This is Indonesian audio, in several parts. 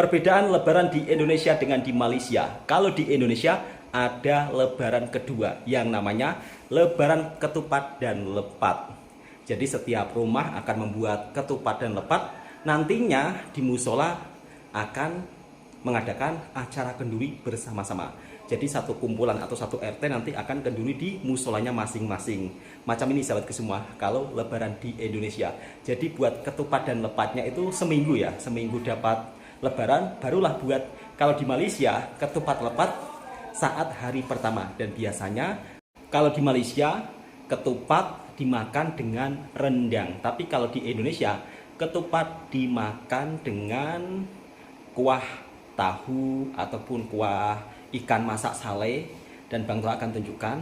Perbedaan Lebaran di Indonesia dengan di Malaysia. Kalau di Indonesia ada Lebaran kedua yang namanya Lebaran ketupat dan lepat. Jadi setiap rumah akan membuat ketupat dan lepat. Nantinya di musola akan mengadakan acara kenduri bersama-sama. Jadi satu kumpulan atau satu RT nanti akan kenduri di musolanya masing-masing. Macam ini sahabatku semua kalau Lebaran di Indonesia. Jadi buat ketupat dan lepatnya itu seminggu ya, seminggu dapat Lebaran, barulah buat. Kalau di Malaysia ketupat lepat saat hari pertama, dan biasanya kalau di Malaysia ketupat dimakan dengan rendang. Tapi kalau di Indonesia ketupat dimakan dengan kuah tahu ataupun kuah ikan masak sale. Dan Bang Toha akan tunjukkan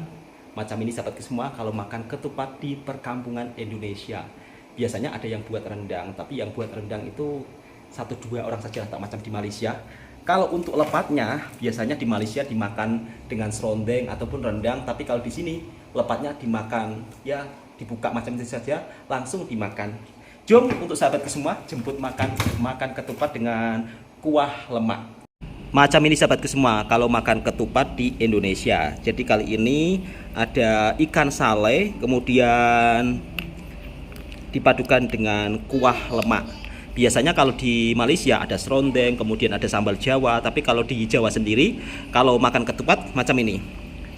macam ini sahabatku semua kalau makan ketupat di perkampungan Indonesia. Biasanya ada yang buat rendang, tapi yang buat rendang itu 1-2 orang saja, tak macam di Malaysia. Kalau untuk lepatnya biasanya di Malaysia dimakan dengan serondeng ataupun rendang, tapi kalau di sini lepatnya dimakan ya dibuka macam itu saja, langsung dimakan. Jom untuk sahabatku semua jemput makan ketupat dengan kuah lemak. Macam ini sahabatku semua kalau makan ketupat di Indonesia. Jadi kali ini ada ikan sale, kemudian dipadukan dengan kuah lemak. Biasanya kalau di Malaysia ada serondeng, kemudian ada sambal Jawa. Tapi kalau di Jawa sendiri, kalau makan ketupat macam ini.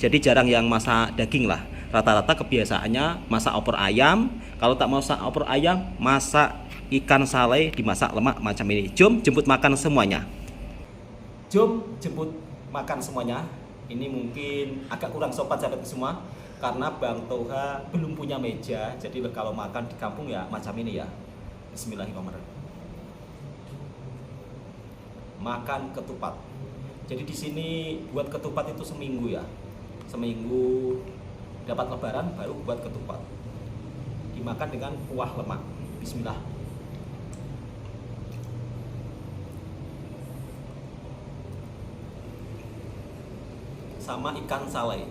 Jadi jarang yang masak daging lah. Rata-rata kebiasaannya masak opor ayam. Kalau tak masak opor ayam, masak ikan sale dimasak lemak macam ini. Jom jemput makan semuanya. Jom jemput makan semuanya. Ini mungkin agak kurang sopan sahabat semua, karena Bang Toha belum punya meja. Jadi kalau makan di kampung ya macam ini ya. Bismillahirrahmanirrahim. Makan ketupat. Jadi di sini buat ketupat itu seminggu ya. Seminggu dapat Lebaran baru buat ketupat. Dimakan dengan kuah lemak. Bismillah. Sama ikan sale.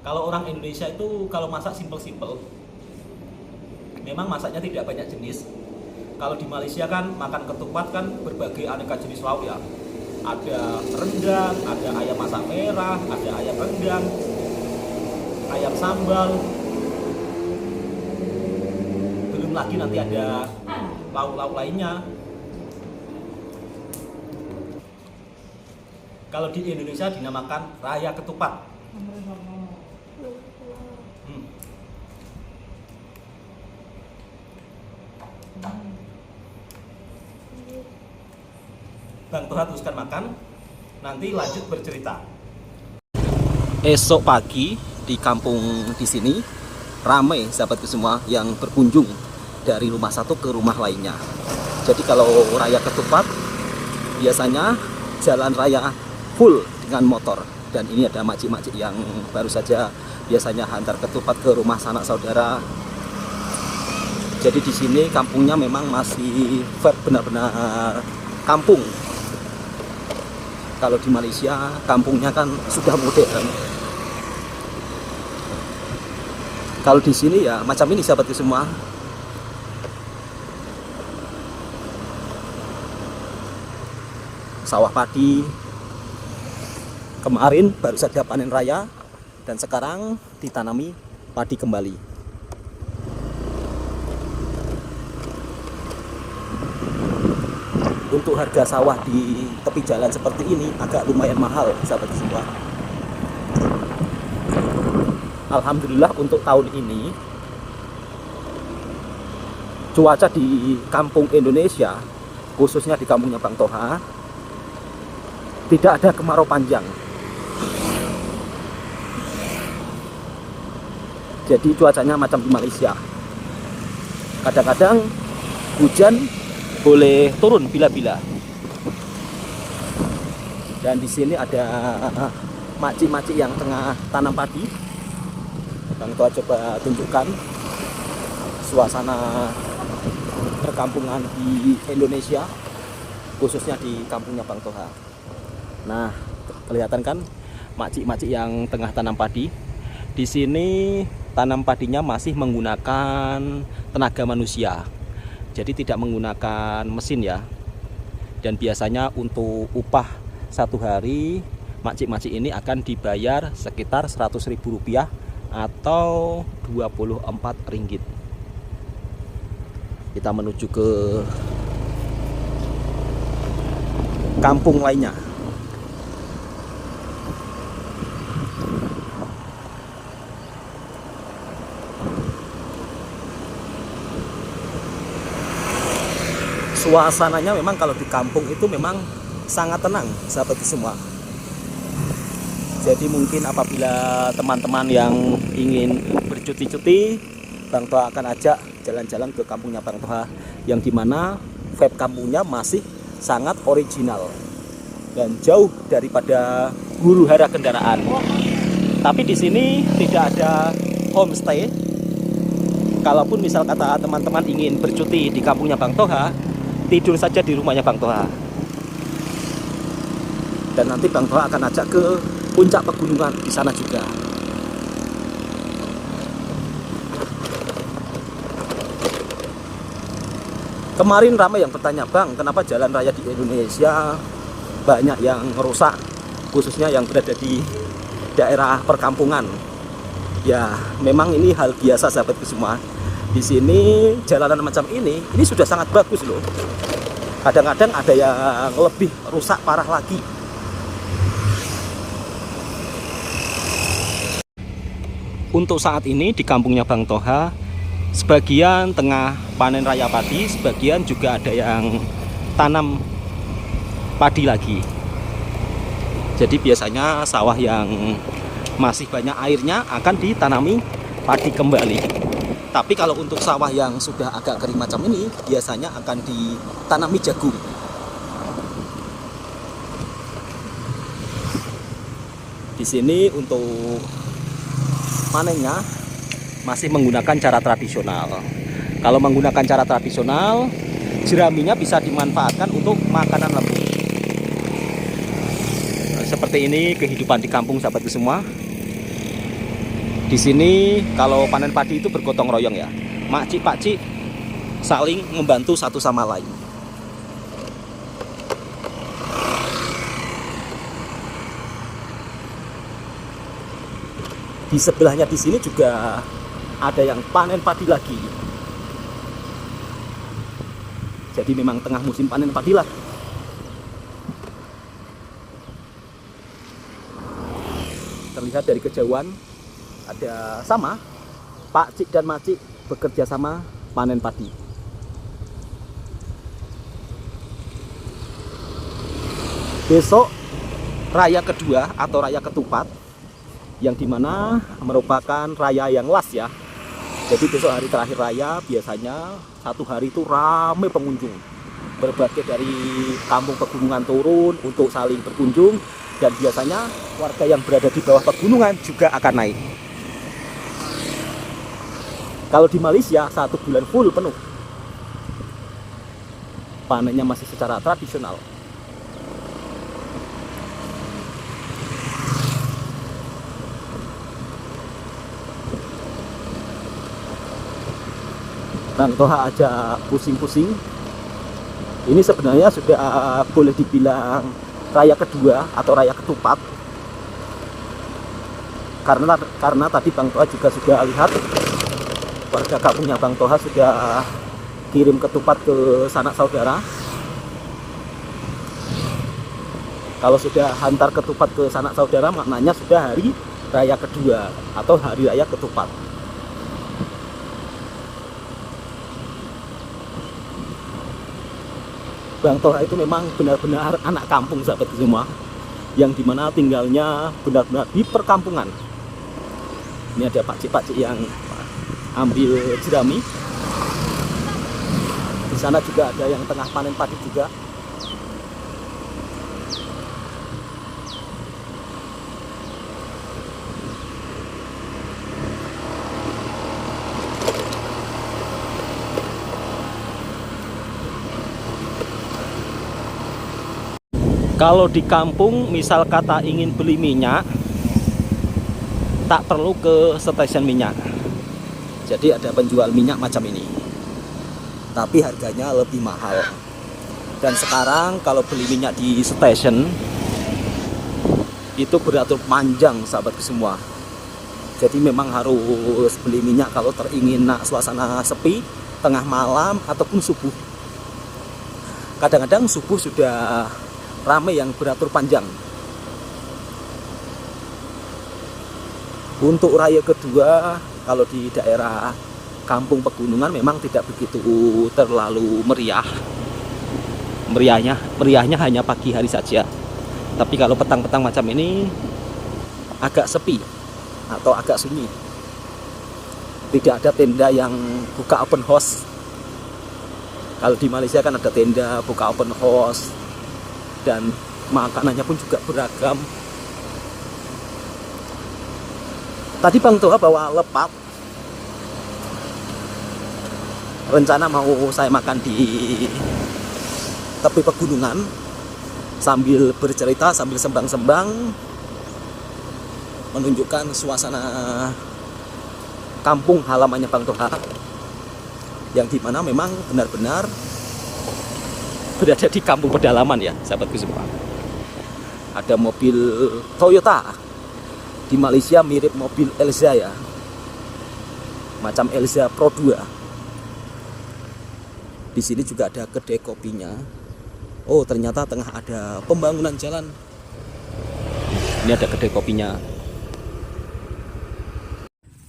Kalau orang Indonesia itu kalau masak simpel-simpel. Memang masaknya tidak banyak jenis. Kalau di Malaysia kan makan ketupat kan berbagai aneka jenis lauk ya. Ada rendang, ada ayam masak merah, ada ayam rendang, ayam sambal. Belum lagi nanti ada lauk-lauk lainnya. Kalau di Indonesia dinamakan Raya Ketupat. Bang Toha teruskan makan, nanti lanjut bercerita. Esok pagi di kampung di sini ramai sahabatku semua yang berkunjung dari rumah satu ke rumah lainnya. Jadi kalau raya ketupat biasanya jalan raya full dengan motor. Dan ini ada makcik-makcik yang baru saja biasanya hantar ketupat ke rumah sanak saudara. Jadi di sini kampungnya memang masih benar-benar kampung. Kalau di Malaysia kampungnya kan sudah modern. Kalau di sini ya macam ini sahabatku semua. Sawah padi. Kemarin baru saja panen raya dan sekarang ditanami padi kembali. Untuk harga sawah di tepi jalan seperti ini agak lumayan mahal sahabat semua. Alhamdulillah untuk tahun ini cuaca di kampung Indonesia, khususnya di kampungnya Bang Toha, tidak ada kemarau panjang. Jadi cuacanya macam di Malaysia. Kadang-kadang hujan boleh turun bila-bila. Dan di sini ada makcik-makcik yang tengah tanam padi. Bang Toha coba tunjukkan suasana perkampungan di Indonesia, khususnya di kampungnya Bang Toha. Nah, kelihatan kan makcik-makcik yang tengah tanam padi. Di sini tanam padinya masih menggunakan tenaga manusia. Jadi tidak menggunakan mesin ya. Dan biasanya untuk upah satu hari makcik-makcik ini akan dibayar sekitar Rp100.000 atau Rp24. Kita menuju ke kampung lainnya. Suasananya memang kalau di kampung itu memang sangat tenang, sahabat semua. Jadi mungkin apabila teman-teman yang ingin bercuti-cuti, Bang Toha akan ajak jalan-jalan ke kampungnya Bang Toha, yang dimana vibe kampungnya masih sangat original dan jauh daripada huru-hara kendaraan. Tapi di sini tidak ada homestay. Kalaupun misal kata teman-teman ingin bercuti di kampungnya Bang Toha, tidur saja di rumahnya Bang Toha. Dan nanti Bang Toha akan ajak ke puncak pegunungan di sana juga. Kemarin ramai yang bertanya, Bang, kenapa jalan raya di Indonesia banyak yang rusak, khususnya yang berada di daerah perkampungan. Ya, memang ini hal biasa sahabatku semua. Di sini jalanan macam ini sudah sangat bagus loh. Kadang-kadang ada yang lebih rusak parah lagi. Untuk saat ini di kampungnya Bang Toha, sebagian tengah panen raya padi, sebagian juga ada yang tanam padi lagi. Jadi biasanya sawah yang masih banyak airnya akan ditanami padi kembali. Tapi kalau untuk sawah yang sudah agak kering macam ini, biasanya akan ditanami jagung. Di sini untuk panennya masih menggunakan cara tradisional. Kalau menggunakan cara tradisional, jeraminya bisa dimanfaatkan untuk makanan lembu. Nah, seperti ini kehidupan di kampung sahabatku semua. Di sini kalau panen padi itu bergotong royong ya. Makcik-pakcik saling membantu satu sama lain. Di sebelahnya di sini juga ada yang panen padi lagi. Jadi memang tengah musim panen padi lah. Terlihat dari kejauhan ada sama Pakcik dan Macik bekerja sama panen padi. Besok raya kedua atau raya ketupat, yang dimana merupakan raya yang last ya. Jadi besok hari terakhir raya, biasanya satu hari itu ramai pengunjung. Berbagai dari kampung pegunungan turun untuk saling berkunjung, dan biasanya warga yang berada di bawah pegunungan juga akan naik. Kalau di Malaysia 1 bulan full penuh. Panennya masih secara tradisional. Bang Toha aja pusing-pusing. Ini sebenarnya sudah boleh dibilang raya kedua atau raya ketupat. Karena tadi Bang Toha juga sudah lihat warga kampungnya Bang Toha sudah kirim ketupat ke sanak saudara. Kalau sudah hantar ketupat ke sanak saudara, maknanya sudah hari raya kedua atau hari raya ketupat. Bang Toha itu memang benar-benar anak kampung sahabat semua, yang dimana tinggalnya benar-benar di perkampungan. Ini ada pakcik-pakcik yang ambil jerami. Di sana juga ada yang tengah panen padi juga. Kalau di kampung misal kata ingin beli minyak, tak perlu ke stasiun minyak. Jadi ada penjual minyak macam ini, tapi harganya lebih mahal. Dan sekarang kalau beli minyak di stasiun itu beratur panjang sahabatku semua. Jadi memang harus beli minyak kalau teringin suasana sepi, tengah malam ataupun subuh. Kadang-kadang subuh sudah ramai yang beratur panjang. Untuk raya kedua, kalau di daerah kampung pegunungan memang tidak begitu terlalu meriah. Meriahnya hanya pagi hari saja. Tapi kalau petang-petang macam ini agak sepi atau agak sunyi. Tidak ada tenda yang buka open house. Kalau di Malaysia kan ada tenda buka open house dan makanannya pun juga beragam. Tadi Bang Toha bawa lepat. Rencana mau saya makan di tepi pegunungan sambil bercerita, sambil sembang-sembang, menunjukkan suasana kampung halamannya Bang Toha, yang dimana memang benar-benar berada di kampung pedalaman ya sahabatku semua. Ada mobil Toyota di Malaysia mirip mobil Elza ya, macam Elza Pro 2. Di sini juga ada kedai kopinya. Oh, ternyata tengah ada pembangunan jalan. Ini ada kedai kopinya.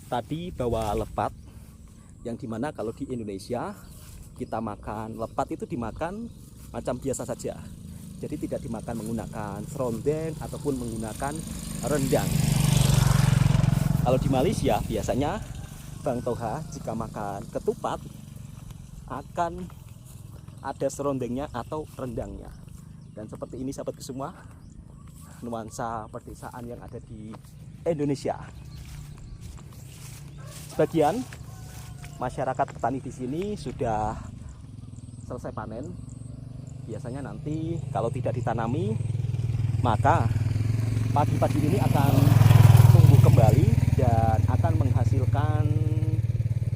Tadi bawa lepat, yang dimana kalau di Indonesia kita makan lepat itu dimakan macam biasa saja. Jadi tidak dimakan menggunakan serondeng ataupun menggunakan rendang. Kalau di Malaysia biasanya Bang Toha jika makan ketupat akan ada serondengnya atau rendangnya. Dan seperti ini sahabatku semua, nuansa pedesaan yang ada di Indonesia. Sebagian masyarakat petani di sini sudah selesai panen. Biasanya nanti kalau tidak ditanami, maka padi-padi ini akan tumbuh kembali dan akan menghasilkan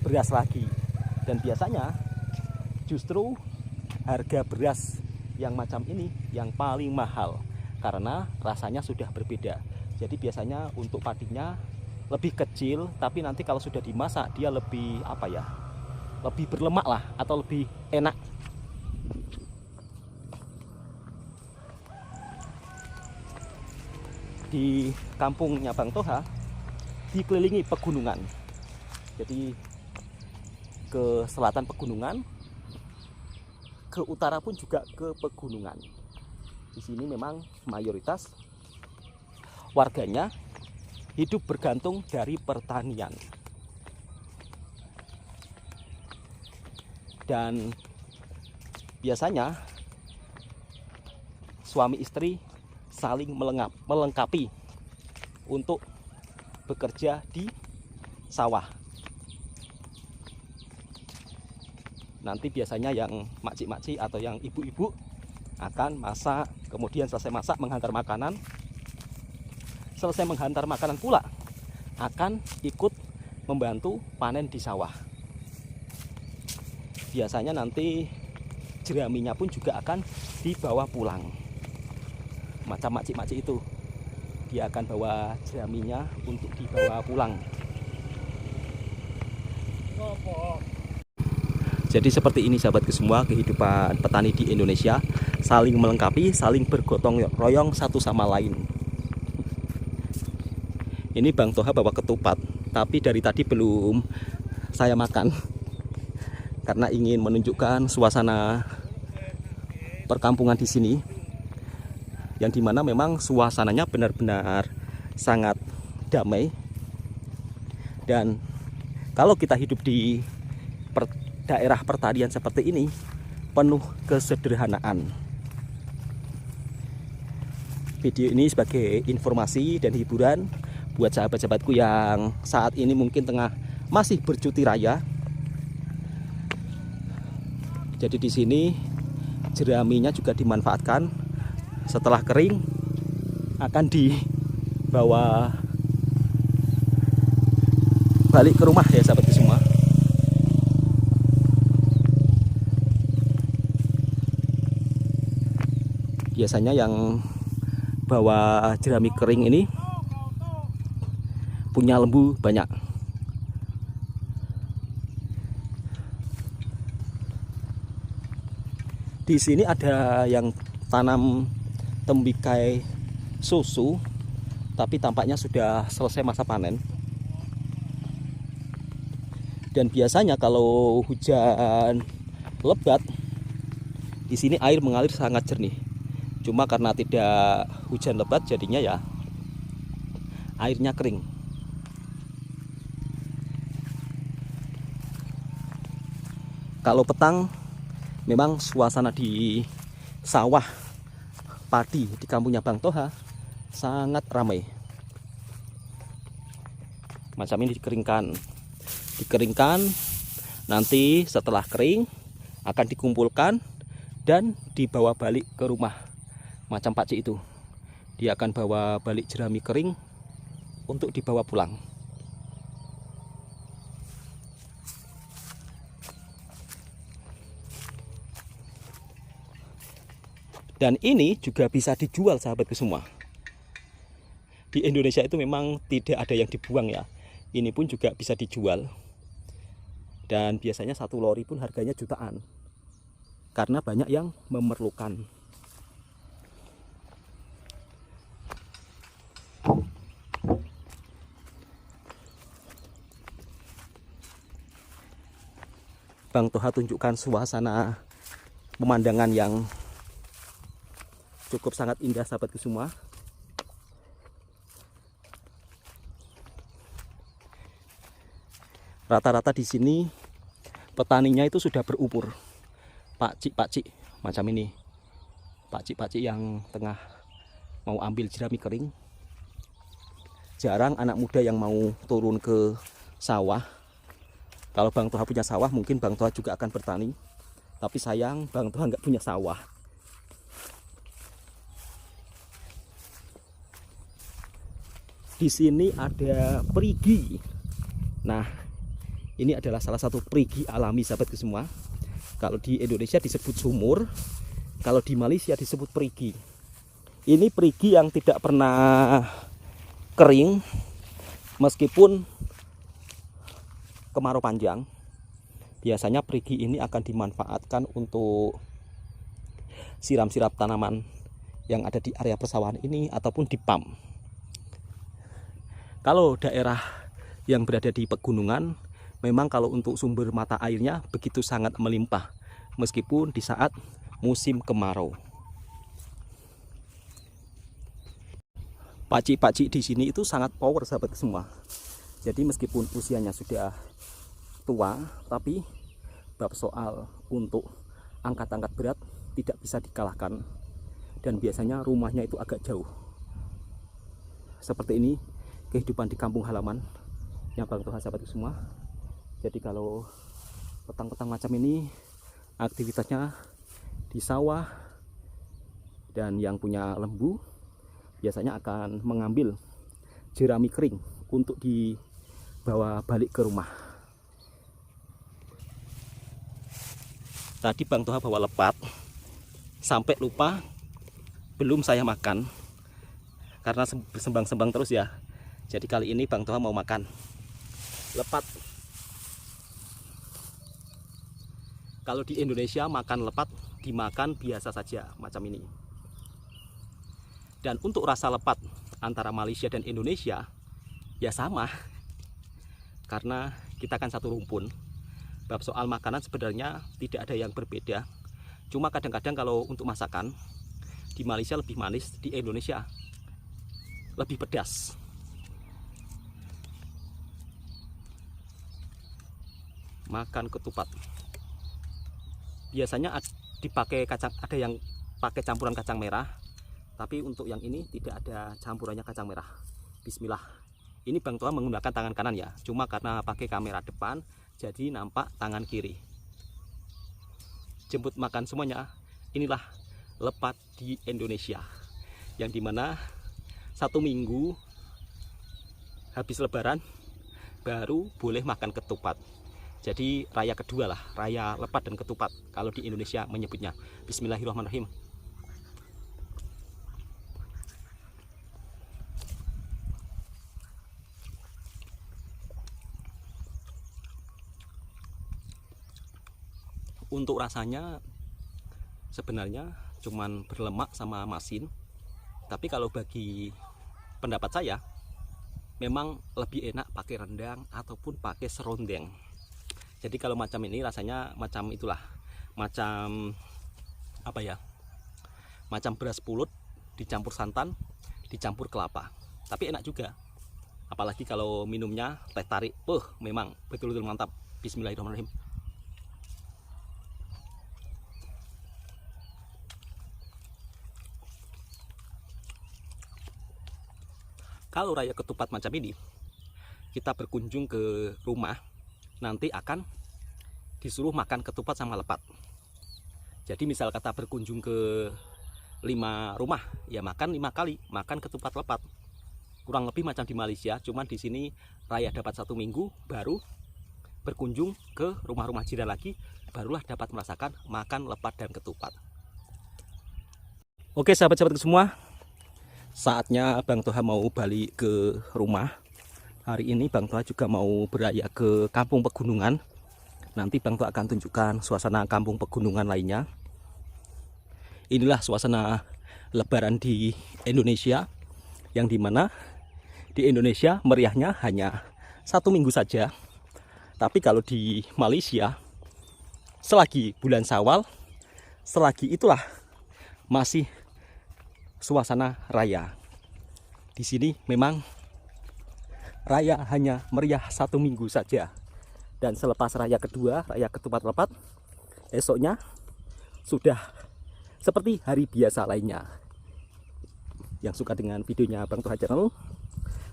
beras lagi. Dan biasanya justru harga beras yang macam ini yang paling mahal karena rasanya sudah berbeda. Jadi biasanya untuk padinya lebih kecil, tapi nanti kalau sudah dimasak dia lebih lebih berlemak lah atau lebih enak. Di kampungnya Bang Toha dikelilingi pegunungan. Jadi ke selatan pegunungan, ke utara pun juga ke pegunungan. Di sini memang mayoritas warganya hidup bergantung dari pertanian. Dan biasanya suami istri saling melengkapi untuk bekerja di sawah. Nanti biasanya yang makcik-makcik atau yang ibu-ibu akan masak, kemudian selesai masak menghantar makanan. Selesai menghantar makanan pula akan ikut membantu panen di sawah. Biasanya nanti jeraminya pun juga akan dibawa pulang. Macam makcik-makcik itu, dia akan bawa jeraminya untuk dibawa pulang. Jadi seperti ini sahabatku semua, kehidupan petani di Indonesia, saling melengkapi, saling bergotong royong satu sama lain. Ini Bang Toha bawa ketupat, tapi dari tadi belum saya makan karena ingin menunjukkan suasana perkampungan di sini, yang dimana memang suasananya benar-benar sangat damai. Dan kalau kita hidup di daerah pertanian seperti ini, penuh kesederhanaan. Video ini sebagai informasi dan hiburan buat sahabat-sahabatku yang saat ini mungkin masih bercuti raya. Jadi di sini jeraminya juga dimanfaatkan. Setelah kering akan dibawa balik ke rumah ya sahabatku semua. Biasanya yang bawa jerami kering ini punya lembu banyak. Di sini ada yang tanam tembikai susu, tapi tampaknya sudah selesai masa panen. Dan biasanya kalau hujan lebat, di sini air mengalir sangat jernih. Cuma karena tidak hujan lebat, jadinya ya airnya kering. Kalau petang, memang suasana di sawah padi di kampungnya Bang Toha sangat ramai. Macam ini dikeringkan, nanti setelah kering akan dikumpulkan dan dibawa balik ke rumah. Macam Pak Cik itu, dia akan bawa balik jerami kering untuk dibawa pulang. Dan ini juga bisa dijual, sahabatku semua. Di Indonesia itu memang tidak ada yang dibuang ya. Ini pun juga bisa dijual. Dan biasanya 1 lori pun harganya jutaan. Karena banyak yang memerlukan. Bang Toha tunjukkan suasana pemandangan yang cukup sangat indah, sahabatku semua. Rata-rata di sini petaninya itu sudah berumur. Pak-cik macam ini. Pak-cik yang tengah mau ambil jerami kering. Jarang anak muda yang mau turun ke sawah. Kalau Bang Toha punya sawah, mungkin Bang Toha juga akan bertani. Tapi sayang, Bang Toha nggak punya sawah. Di sini ada perigi. Nah, ini adalah salah satu perigi alami, sahabatku semua. Kalau di Indonesia disebut sumur, kalau di Malaysia disebut perigi. Ini perigi yang tidak pernah kering meskipun kemarau panjang. Biasanya perigi ini akan dimanfaatkan untuk siram-siram tanaman yang ada di area persawahan ini ataupun di pam. Kalau daerah yang berada di pegunungan, memang kalau untuk sumber mata airnya begitu sangat melimpah, meskipun di saat musim kemarau. Pakcik-pakcik di sini itu sangat power, sahabat semua. Jadi meskipun usianya sudah tua, tapi bab soal untuk angkat-angkat berat tidak bisa dikalahkan. Dan biasanya rumahnya itu agak jauh. Seperti ini kehidupan di kampung halaman yang Bang Toha, sahabat semua. Jadi kalau petang-petang macam ini aktivitasnya di sawah, dan yang punya lembu biasanya akan mengambil jerami kering untuk dibawa balik ke rumah. Tadi Bang Toha bawa lepat, sampai lupa belum saya makan karena bersembang-sembang terus ya. Jadi kali ini Bang Toha mau makan lepat. Kalau di Indonesia makan lepat dimakan biasa saja macam ini. Dan untuk rasa lepat antara Malaysia dan Indonesia ya sama. Karena kita kan satu rumpun. Bab soal makanan sebenarnya tidak ada yang berbeda. Cuma kadang-kadang kalau untuk masakan di Malaysia lebih manis, di Indonesia lebih pedas. Makan ketupat. Biasanya dipakai kacang, ada yang pakai campuran kacang merah, tapi untuk yang ini tidak ada campurannya kacang merah. Bismillah. Ini Bang Toha menggunakan tangan kanan ya, cuma karena pakai kamera depan jadi nampak tangan kiri. Jemput makan semuanya. Inilah lepat di Indonesia, yang dimana 1 minggu habis lebaran baru boleh makan ketupat. Jadi raya kedua lah, raya lepat dan ketupat kalau di Indonesia menyebutnya. Bismillahirrahmanirrahim. untuk rasanya sebenarnya cuman berlemak sama masin. Tapi kalau bagi pendapat saya, memang lebih enak pakai rendang ataupun pakai serundeng. Jadi kalau macam ini rasanya macam itulah, macam apa ya, macam beras pulut dicampur santan, dicampur kelapa. Tapi enak juga, apalagi kalau minumnya teh tarik, memang betul-betul mantap. Bismillahirrahmanirrahim. Kalau raya ketupat macam ini, kita berkunjung ke rumah, nanti akan disuruh makan ketupat sama lepat. Jadi misal kata berkunjung ke 5 rumah, ya makan 5 kali, makan ketupat lepat. Kurang lebih macam di Malaysia, cuman di sini raya dapat 1 minggu, baru berkunjung ke rumah-rumah jiran lagi, barulah dapat merasakan makan lepat dan ketupat. Oke sahabat-sahabatku semua, saatnya Bang Toha mau balik ke rumah. Hari ini Bang Toha juga mau beraya ke kampung pegunungan. Nanti Bang Toha akan tunjukkan suasana kampung pegunungan lainnya. Inilah suasana Lebaran di Indonesia, yang dimana di Indonesia meriahnya hanya 1 minggu saja. Tapi kalau di Malaysia, selagi bulan Syawal, selagi itulah masih suasana raya. Di sini memang raya hanya meriah 1 minggu saja. Dan selepas raya kedua, raya ketupat lepat, esoknya sudah seperti hari biasa lainnya. Yang suka dengan videonya Bang Toha Channel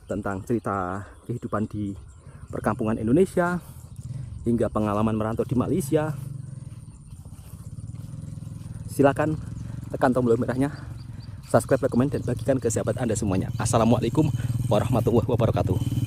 tentang cerita kehidupan di perkampungan Indonesia hingga pengalaman merantau di Malaysia, silakan tekan tombol merahnya, subscribe, komen, dan bagikan ke sahabat Anda semuanya. Assalamualaikum warahmatullahi wabarakatuh.